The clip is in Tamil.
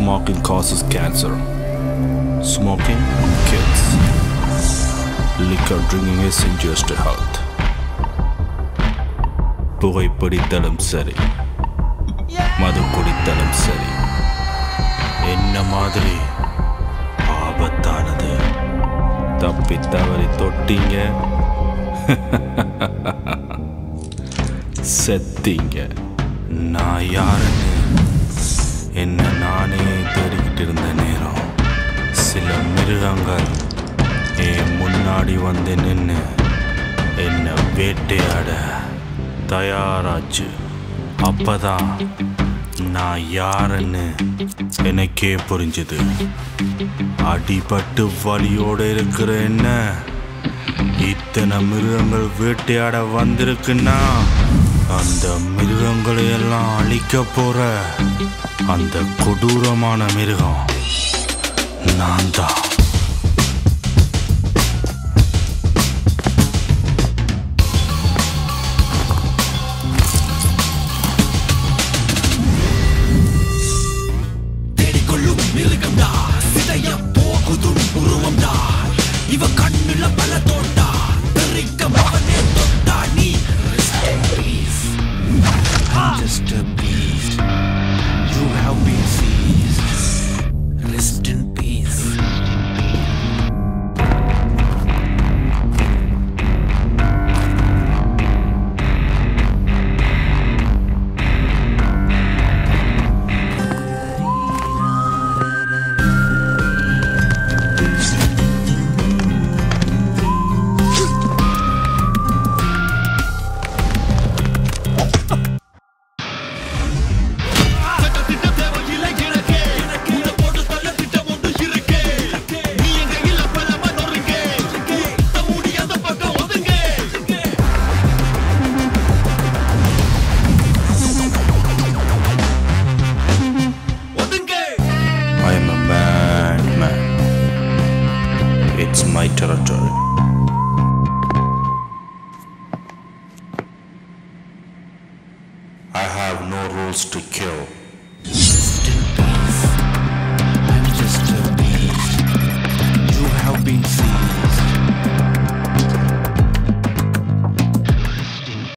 Smoking causes cancer. Smoking kills. Liquor drinking is injurious to health. புகைப்பிடித்தலும் சரி, மது குடித்தலும் சரி, என்ன மாதிரி ஆபத்தானது. தப்பி தவறி தொட்டீங்க, செத்தீங்க. நான் யாருன்னு என்ன நானே தேடிக்கிட்டு இருந்த நேரம் சில மிருகங்கள் என் முன்னாடி வந்து நின்று என்னை வேட்டையாட தயாராச்சு. அப்பதான் நான் யாருன்னு எனக்கே புரிஞ்சுது. அடிபட்டு வலியோடு இருக்கிற என்ன இத்தனை மிருகங்கள் வேட்டையாட வந்திருக்குன்னா அந்த மிருகங்களையெல்லாம் அழிக்க போற அந்த கொடூரமான மிருகம் நான் தான். தேடிக்கொள்ளும் மிருகம்டா, சிதைய போகுதும் உருவம்டா. இவ கண்ணுல பல தோட்டா, பெரிக்க மகனே தொட்டா. நீ just a beast. You have been seized. Rest in peace. I am a madman. It's my territory. I have no rules to kill.